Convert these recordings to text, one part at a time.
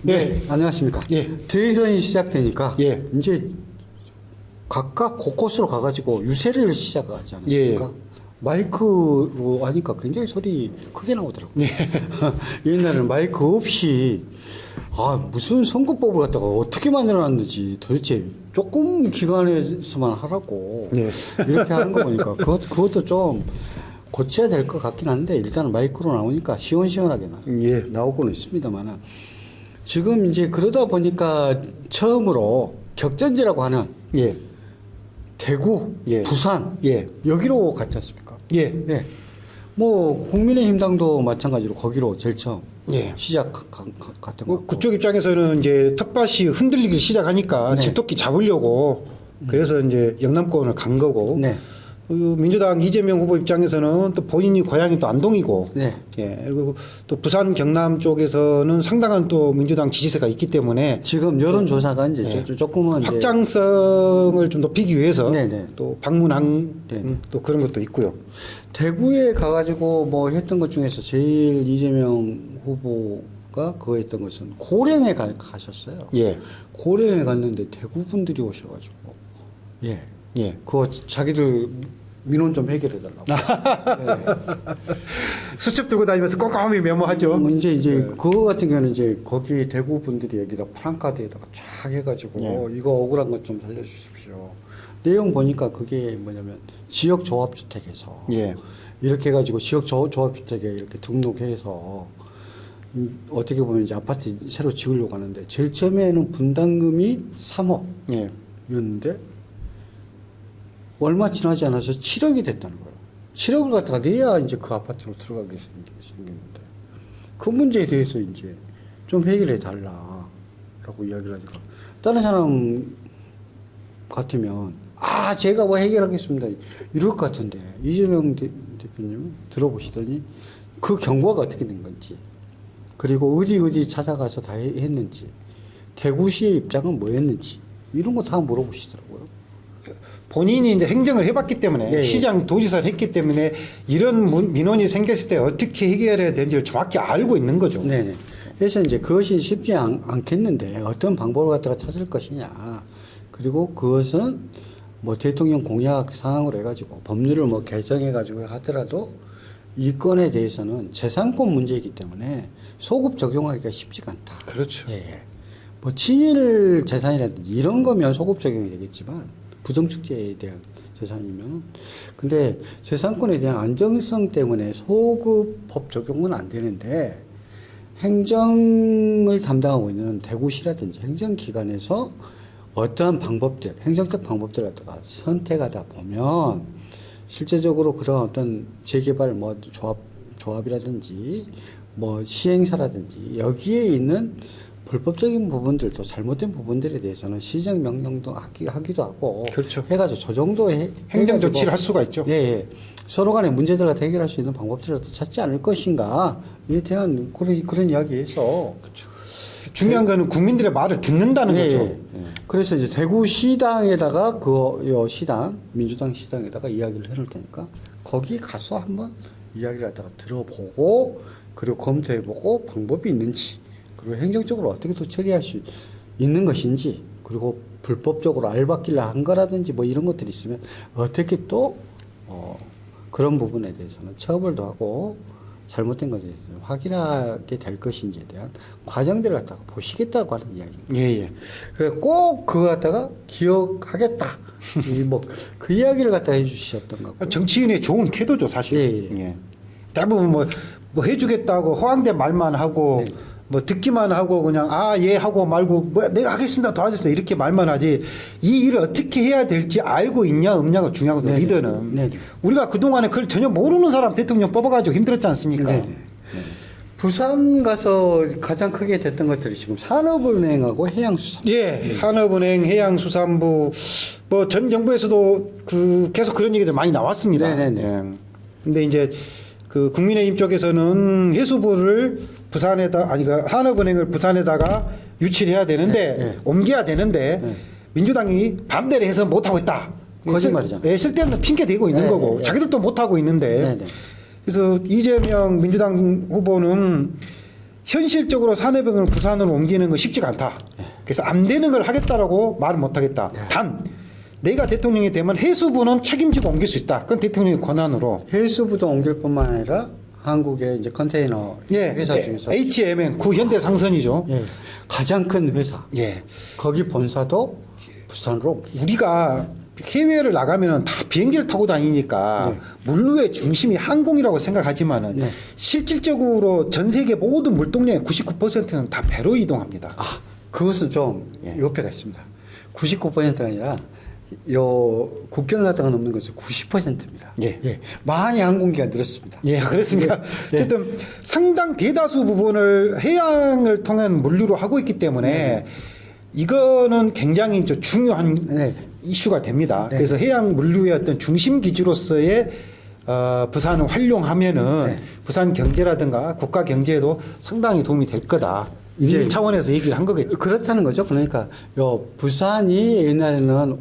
네, 안녕하십니까. 예. 대선이 시작되니까 예. 이제 각각 곳곳으로 가가지고 유세를 시작하지 않았습니까? 예. 마이크로 하니까 굉장히 소리 크게 나오더라고요. 예. 옛날에는 마이크 없이 무슨 선거법을 갖다가 어떻게 만들어놨는지 도대체 조금 기관에서만 하라고 네. 이렇게 하는 거 보니까 그것도 좀 고쳐야 될 것 같긴 한데 일단은 마이크로 나오니까 시원시원하게 예. 나오고는 있습니다만은 지금 이제 그러다 보니까 처음으로 격전지라고 하는 예. 대구, 예. 부산 예. 여기로 갔지 않습니까? 예. 예. 뭐 국민의힘 당도 마찬가지로 거기로 제일 처음 예. 갔던 것 같고. 그쪽 입장에서는 이제 텃밭이 흔들리기 시작하니까 네. 집토끼 잡으려고 그래서 이제 영남권을 간 거고. 네. 민주당 이재명 후보 입장에서는 또 본인이 고향이 또 안동이고. 네. 예. 그리고 또 부산 경남 쪽에서는 상당한 또 민주당 지지세가 있기 때문에 지금 여론조사가 이제 네. 조금은 이제 확장성을 좀 높이기 위해서 네네. 또 방문한 네. 또 그런 것도 있고요. 대구에 가가지고 뭐 했던 것 중에서 제일 이재명 후보가 그거 했던 것은 고령에 가셨어요. 예. 고령에 갔는데 대구 분들이 오셔가지고 예. 예. 그거 자기들 민원 좀 해결해 달라고. 수첩 들고 다니면서 꼼꼼히 메모하죠. 이제 그거 같은 경우는 이제 거기 대구 분들이 여기다 프랑카드에다가 쫙 해가지고 이거 억울한 것 좀 살려주십시오. 내용 보니까 그게 뭐냐면 지역 조합주택에서 예. 이렇게 해가지고 지역 조합주택에 이렇게 등록해서 어떻게 보면 이제 아파트 새로 지으려고 하는데 제일 처음에는 분담금이 3억이었는데 얼마 지나지 않아서 7억이 됐다는 거예요. 7억을 갖다가 내야 이제 그 아파트로 들어가게 생겼는데 그 문제에 대해서 이제 좀 해결해 달라라고 이야기를 하니까 다른 사람 같으면 제가 뭐 해결하겠습니다 이럴 것 같은데 이재명 대표님 들어보시더니 그 경과가 어떻게 된 건지 그리고 어디 찾아가서 다 했는지 대구시의 입장은 뭐였는지 이런 거 다 물어보시더라고요. 본인이 이제 행정을 해봤기 때문에 네. 시장 도지사를 했기 때문에 이런 민원이 생겼을 때 어떻게 해결해야 되는지를 정확히 알고 있는 거죠. 네네. 그래서 이제 그것이 쉽지 않겠는데 어떤 방법을 갖다가 찾을 것이냐. 그리고 그것은 뭐 대통령 공약 사항으로 해가지고 법률을 뭐 개정해가지고 하더라도 이 건에 대해서는 재산권 문제이기 때문에 소급 적용하기가 쉽지가 않다. 그렇죠. 예. 뭐 친일 재산이라든지 이런 거면 소급 적용이 되겠지만 부정축제에 대한 재산이면 근데 재산권에 대한 안정성 때문에 소급법 적용은 안 되는데 행정을 담당하고 있는 대구시라든지 행정기관에서 어떠한 방법들 행정적 방법들을 갖다가 선택하다 보면 실제적으로 그런 어떤 재개발 뭐 조합이라든지 뭐 시행사라든지 여기에 있는 불법적인 부분들도 잘못된 부분들에 대해서는 시정 명령도 하기도 하고 그렇죠. 해가지고 저 정도 행정 조치를 할 수가 있죠. 예. 서로 간의 문제들을 해결할 수 있는 방법들을 찾지 않을 것인가에 대한 그런 이야기에서 그렇죠. 중요한 거는 국민들의 말을 듣는다는 예, 거죠. 예. 그래서 이제 대구시당에다가 시당 민주당 시당에다가 이야기를 해놓을 테니까 거기 가서 한번 이야기를 갖다가 들어보고 그리고 검토해보고 방법이 있는지 그리고 행정적으로 어떻게 또 처리할 수 있는 것인지 그리고 불법적으로 알박기를 한 거라든지 뭐 이런 것들이 있으면 어떻게 또 그런 부분에 대해서는 처벌도 하고 잘못된 것에 대해서 확인하게 될 것인지에 대한 과정들을 갖다가 보시겠다고 하는 이야기입니다. 예. 그래서 꼭 그거 갖다가 기억하겠다. 그 이야기를 갖다 해주셨던 것 같고. 정치인의 좋은 태도죠, 사실. 예. 대부분 뭐 해주겠다고 허황된 말만 하고 네. 뭐 듣기만 하고 그냥 예 하고 말고 뭐 내가 하겠습니다 도와주세요 이렇게 말만 하지 이 일을 어떻게 해야 될지 알고 있냐 없냐가 중요하거든요. 네네. 리더는 네네. 우리가 그동안에 그걸 전혀 모르는 사람 대통령 뽑아가지고 힘들었지 않습니까? 네네. 부산 가서 가장 크게 됐던 것들이 지금 산업은행하고 해양수산부. 예, 한업은행, 해양수산부 뭐 전 정부에서도 계속 그런 얘기들 많이 나왔습니다. 네네네. 예. 근데 이제 그 국민의힘 쪽에서는 해수부를 한업은행을 부산에다가 유치를 해야 되는데 네. 옮겨야 되는데 민주당이 반대를 해서 못 하고 있다. 거짓말이잖아. 쓸데없는 핑계 대고 있는 거고 자기들도 못 하고 있는데 네네. 그래서 이재명 민주당 후보는 현실적으로 산해병을 부산으로 옮기는 건 쉽지가 않다. 그래서 안 되는 걸 하겠다라고 말을 못 하겠다. 단 내가 대통령이 되면 해수부는 책임지고 옮길 수 있다. 그건 대통령의 권한으로. 해수부도 옮길 뿐만 아니라 한국의 이제 컨테이너 예, 회사 중에서 HMN 구현대 상선이죠. 예, 가장 큰 회사. 예, 거기 본사도 부산으로 옮기죠. 우리가 해외를 나가면은 다 비행기를 타고 다니니까 네. 물류의 중심이 항공이라고 생각하지만은 네. 실질적으로 전 세계 모든 물동량의 99%는 다 배로 이동합니다. 아, 그것은 좀 예. 옆에가 있습니다. 99%가 아니라 요 국경을 갖다가 넘는 것은 90%입니다. 예. 많이 항공기가 늘었습니다. 예, 그렇습니다. 예. 어쨌든 상당 대다수 부분을 해양을 통한 물류로 하고 있기 때문에 이거는 굉장히 좀 중요한 네. 이슈가 됩니다. 네. 그래서 해양 물류의 어떤 중심 기지로서의 부산을 활용하면은 네. 부산 경제라든가 국가 경제에도 상당히 도움이 될 거다. 이 이제 차원에서 얘기를 한 거겠죠. 그렇다는 거죠. 그러니까 요 부산이 옛날에는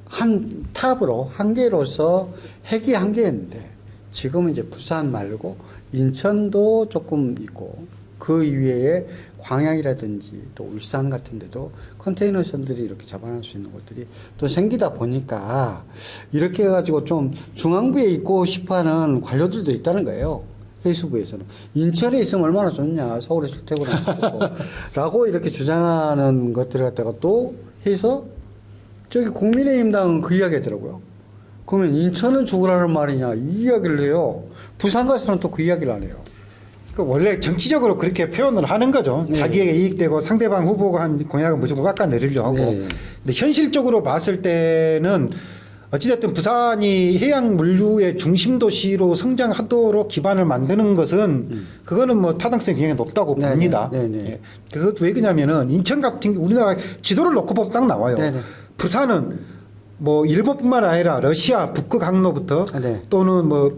한 탑으로 한 개로서 핵이 한 개였는데 지금은 이제 부산 말고 인천도 조금 있고 그 이외에 광양이라든지 또 울산 같은 데도 컨테이너선들이 이렇게 잡아낼 수 있는 곳들이 또 생기다 보니까 이렇게 해가지고 좀 중앙부에 있고 싶어 하는 관료들도 있다는 거예요. 해수부에서는. 인천에 있으면 얼마나 좋냐. 서울에 출퇴근하고. 라고 이렇게 주장하는 것들을 갖다가 또 해서 저기 국민의힘당은 그 이야기 하더라고요. 그러면 인천은 죽으라는 말이냐. 이 이야기를 해요. 부산 가서는 또 그 이야기를 안 해요. 그러니까 원래 정치적으로 그렇게 표현을 하는 거죠. 네. 자기에게 이익되고 상대방 후보가 한 공약을 무조건 깎아내리려고 하고. 네. 근데 현실적으로 봤을 때는 어찌됐든 부산이 해양 물류의 중심 도시로 성장하도록 기반을 만드는 것은 그거는 뭐 타당성이 굉장히 높다고 네네. 봅니다. 네네. 예. 그것 왜 그러냐면은 인천 같은 우리나라 지도를 놓고 보면 딱 나와요. 네네. 부산은 뭐 일본뿐만 아니라 러시아 북극 항로부터 네. 또는 뭐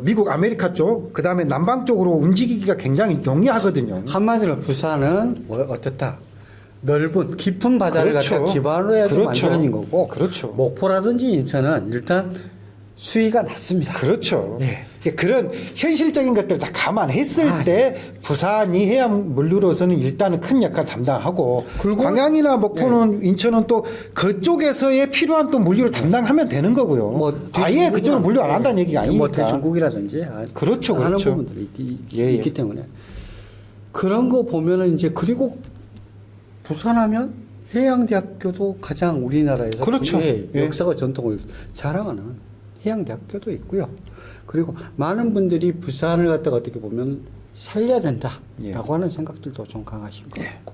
미국 아메리카 쪽 그다음에 남방 쪽으로 움직이기가 굉장히 용이하거든요. 한마디로 부산은 뭐 어떻다. 넓은 깊은 바다를 그렇죠. 갖다 기반으로 해서 그렇죠. 만들어진 거고 그렇죠. 목포라든지 인천은 일단 수위가 낮습니다. 그렇죠. 예. 그런 현실적인 것들을 다 감안했을 아, 때 부산이 해양 물류로서는 일단은 큰 역할을 담당하고 그리고- 광양이나 목포는 인천은 또 그쪽에서의 필요한 또 물류를 담당하면 되는 거고요. 아예 그쪽으로 물류 안 한다는 얘기가 아니니까. 뭐 대중국이라든지 그렇죠, 하는 그렇죠. 부분들이 예, 있기 때문에 그런 거 보면은 이제 그리고 부산하면 해양대학교도 가장 우리나라에서 그렇죠. 예, 예. 역사와 전통을 자랑하는 해양대학교도 있고요. 그리고 많은 분들이 부산을 갖다가 어떻게 보면 살려야 된다라고 예. 하는 생각들도 좀 강하신 것 같고.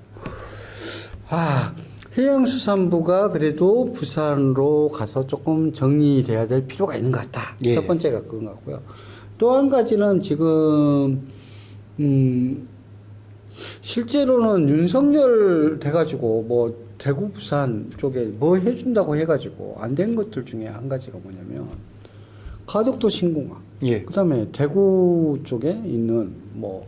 아, 해양수산부가 그래도 부산으로 가서 조금 정리돼야 될 필요가 있는 것 같다. 예. 첫 번째가 그건 것 같고요. 또 한 가지는 지금 실제로는 윤석열 돼가지고 뭐 대구 부산 쪽에 뭐 해준다고 해가지고 안 된 것들 중에 한 가지가 뭐냐면 가덕도 신공항, 예. 그다음에 대구 쪽에 있는 뭐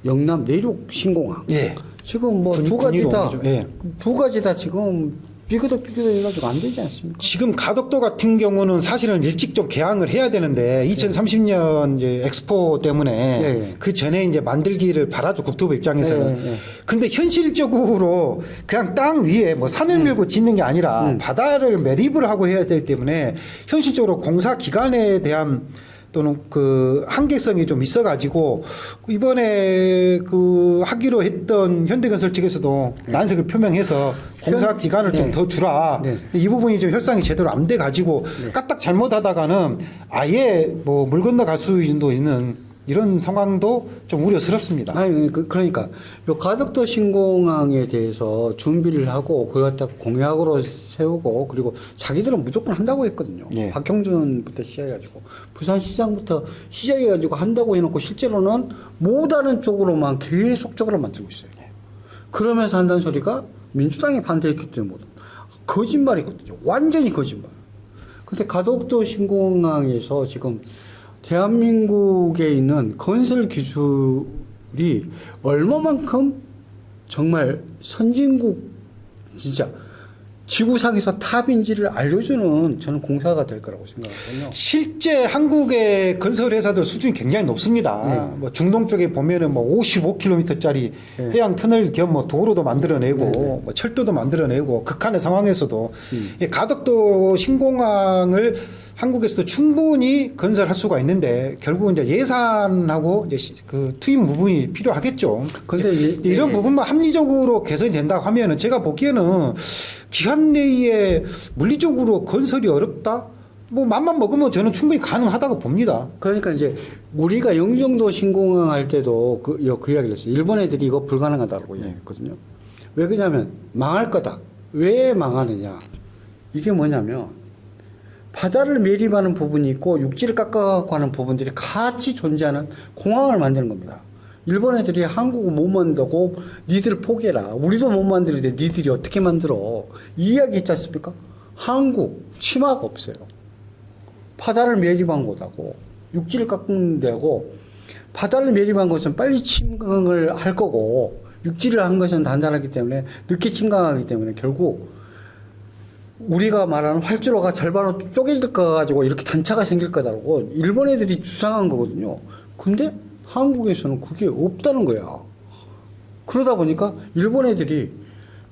영남 내륙 신공항. 예. 지금 뭐 두 가지 군의로 다, 옮기죠. 예. 두 가지 다 지금 삐그덕 해가지고 안 되지 않습니까? 지금 가덕도 같은 경우는 사실은 일찍 좀 개항을 해야 되는데 2030년 이제 엑스포 때문에 예. 그 전에 이제 만들기를 바라죠 국토부 입장에서는. 예. 근데 현실적으로 그냥 땅 위에 뭐 산을 밀고 짓는 게 아니라 바다를 매립을 하고 해야 되기 때문에 현실적으로 공사 기간에 대한 또는 그 한계성이 좀 있어가지고 이번에 그 하기로 했던 현대건설 측에서도 난색을 표명해서 공사 기간을 좀 네. 더 주라. 네. 이 부분이 좀 협상이 제대로 안 돼 가지고 까딱 잘못하다가는 아예 뭐 물 건너갈 수도 있는 이런 상황도 좀 우려스럽습니다. 아니 그러니까 요 가덕도 신공항에 대해서 준비를 하고 그걸 갖다 공약으로 세우고 그리고 자기들은 무조건 한다고 했거든요. 예. 박형준부터 시작해가지고 부산시장부터 시작해가지고 한다고 해놓고 실제로는 못하는 쪽으로만 계속적으로 만들고 있어요. 그러면서 한다는 소리가 민주당이 반대했기 때문에 거짓말이거든요. 완전히 거짓말. 근데 가덕도 신공항에서 지금 대한민국에 있는 건설 기술이 얼마만큼 정말 선진국 진짜 지구상에서 탑인지를 알려주는 저는 공사가 될 거라고 생각하거든요. 실제 한국의 건설 회사들 수준이 굉장히 높습니다. 뭐 중동 쪽에 보면은 뭐 55km짜리 네. 해양 터널 겸 뭐 도로도 만들어내고 네, 네. 뭐 철도도 만들어내고 극한의 상황에서도 이 가덕도 신공항을 한국에서도 충분히 건설할 수가 있는데 결국은 이제 예산하고 이제 그 투입 부분이 필요하겠죠. 근데 이런 부분만 합리적으로 개선이 된다고 하면은 제가 보기에는 기한 내에 물리적으로 건설이 어렵다? 뭐 맘만 먹으면 저는 충분히 가능하다고 봅니다. 그러니까 이제 우리가 영종도 신공항 할 때도 그 이야기를 했어요. 일본 애들이 이거 불가능하다고 이야기했거든요. 왜 그러냐면 망할 거다. 왜 망하느냐? 이게 뭐냐면 바다를 매립하는 부분이 있고 육지를 깎아가는 부분들이 같이 존재하는 공항을 만드는 겁니다. 일본 애들이 한국을 못 만들고 니들 포기해라. 우리도 못 만드는데 니들이 어떻게 만들어. 이 이야기 했지 않습니까? 한국 치마가 없어요. 바다를 매립한 곳하고 육지를 깎는 데고 바다를 매립한 것은 빨리 침강을 할 거고 육지를 한 것은 단단하기 때문에 늦게 침강하기 때문에 결국 우리가 말하는 활주로가 절반으로 쪼개질 거 가지고 이렇게 단차가 생길 거다라고 일본 애들이 주장한 거거든요. 근데 한국에서는 그게 없다는 거야. 그러다 보니까 일본 애들이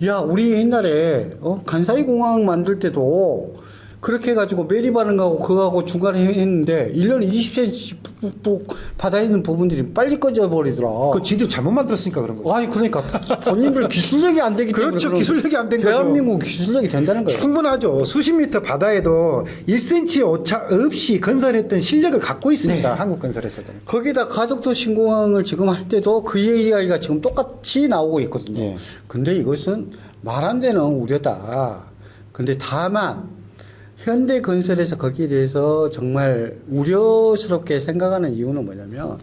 야 우리 옛날에 간사이 공항 만들 때도 그렇게 해가지고 매립하는 거하고 그거하고 중간에 했는데 1년에 20cm 바다에 있는 부분들이 빨리 꺼져버리더라. 그 지도 잘못 만들었으니까 그런 거죠. 아니 그러니까 본인들 기술력이 안 되기 때문에 그렇죠. 그런 기술력이 안 된 거죠. 대한민국 기술력이 된다는 거예요. 충분하죠. 수십 미터 바다에도 1cm 오차 없이 건설했던 실력을 갖고 있습니다. 한국 건설에서는. 거기다 가덕도 신공항을 지금 할 때도 그 이야기가 지금 똑같이 나오고 있거든요. 네. 근데 이것은 말 안 되는 우려다. 근데 다만 현대 건설에서 거기에 대해서 정말 우려스럽게 생각하는 이유는 뭐냐면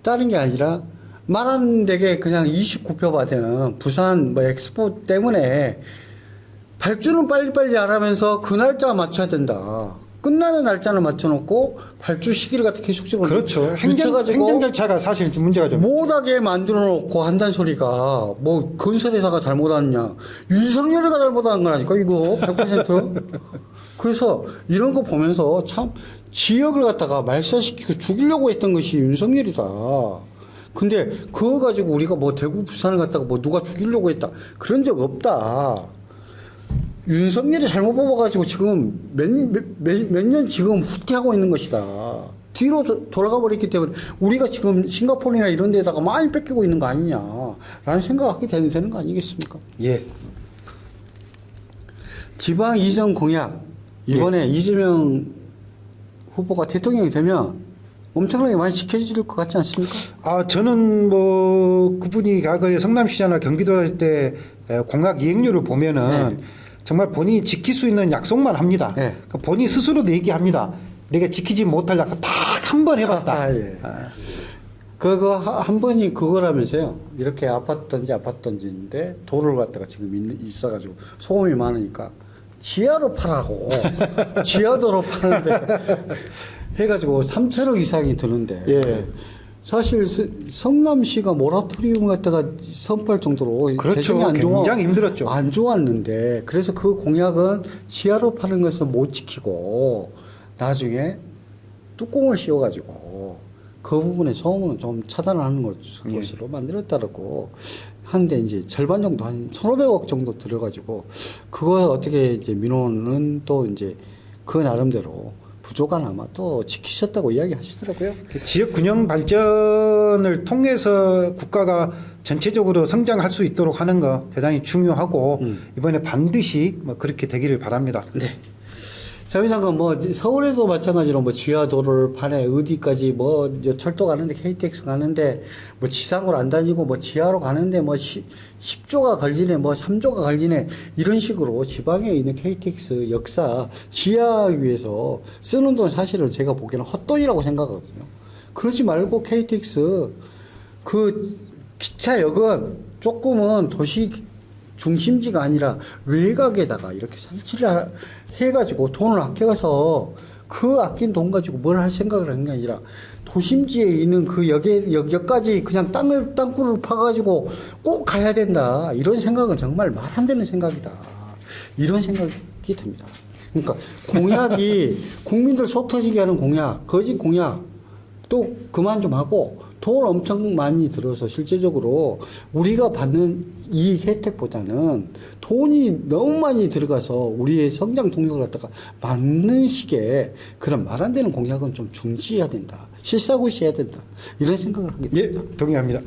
다른 게 아니라 말 안 되게 그냥 29표 받은 부산 뭐 엑스포 때문에 발주는 빨리빨리 안 하면서 그 날짜 맞춰야 된다. 끝나는 날짜는 맞춰놓고 발주 시기를 갖다 계속 집어 그렇죠. 행정 절차가 사실 좀 문제가 좀 못하게 만들어 놓고 한다는 소리가 뭐 건설회사가 잘못하느냐 윤석열이가 잘못한 거라니까 이거 100%. 그래서 이런 거 보면서 참 지역을 갖다가 말살시키고 죽이려고 했던 것이 윤석열이다. 근데 그거 가지고 우리가 뭐 대구 부산을 갖다가 뭐 누가 죽이려고 했다 그런 적 없다. 윤석열이 잘못 뽑아가지고 지금 몇 년 지금 후퇴하고 있는 것이다. 뒤로 돌아가 버렸기 때문에 우리가 지금 싱가포르나 이런 데다가 많이 뺏기고 있는 거 아니냐라는 생각하게 되는 거 아니겠습니까? 예. 지방 이전 공약 이번에 이재명 후보가 대통령이 되면 엄청나게 많이 지켜질 것 같지 않습니까? 아, 저는 뭐 그분이 과거에 성남시장이나 경기도 할 때 공약 이행률을 보면은 정말 본인이 지킬 수 있는 약속만 합니다. 네. 그러니까 본인 스스로도 얘기합니다. 내가 지키지 못할 약속 딱 한 번 해봤다. 아, 예. 그거 한 번이 그거라면서요. 이렇게 아팠던지인데 도를 갖다가 지금 있어가지고 소음이 많으니까 지하로 파라고. 지하도로 파는데 해가지고 3천억 이상이 드는데. 예. 사실 성남시가 모라토리움 갖다가 선포할 정도로 그렇죠. 재정이 안 좋아. 굉장히 힘들었죠. 안 좋았는데 그래서 그 공약은 지하로 파는 것을 못 지키고 나중에 뚜껑을 씌워가지고 그 부분에 소음은 좀 차단하는 것으로 만들었다고 하는데 이제 절반 정도 한 1,500억 정도 들어가지고 그거 어떻게 이제 민원은 또 이제 그 나름대로 부족한 아마 또 지키셨다고 이야기하시더라고요. 지역 균형 발전을 통해서 국가가 전체적으로 성장할 수 있도록 하는 거 대단히 중요하고 이번에 반드시 뭐 그렇게 되기를 바랍니다. 네. 자미장관 뭐 서울에도 마찬가지로 뭐 지하도를 파네 어디까지 뭐 철도 가는데 KTX 가는데 뭐 지상으로 안 다니고 뭐 지하로 가는데 뭐 10조가 걸리네 뭐 3조가 걸리네 이런 식으로 지방에 있는 KTX 역사 지하하기 위해서 쓰는 돈 사실은 제가 보기에는 헛돈이라고 생각하거든요. 그러지 말고 KTX 그 기차역은 조금은 도시 중심지가 아니라 외곽에다가 이렇게 설치를 해가지고 돈을 아껴가서 그 아낀 돈 가지고 뭘 할 생각을 한 게 아니라 도심지에 있는 그 역까지 그냥 땅굴을 파가지고 꼭 가야 된다. 이런 생각은 정말 말 안 되는 생각이다. 이런 생각이 듭니다. 그러니까 공약이 국민들 속 터지게 하는 공약, 거짓 공약 또 그만 좀 하고 돈 엄청 많이 들어서 실제적으로 우리가 받는 이익 혜택보다는 돈이 너무 많이 들어가서 우리의 성장 동력을 갖다가 막는 식의 그런 말 안 되는 공약은 좀 중지해야 된다. 실사구시해야 된다. 이런 생각을 하게 예, 됩니다. 동의합니다.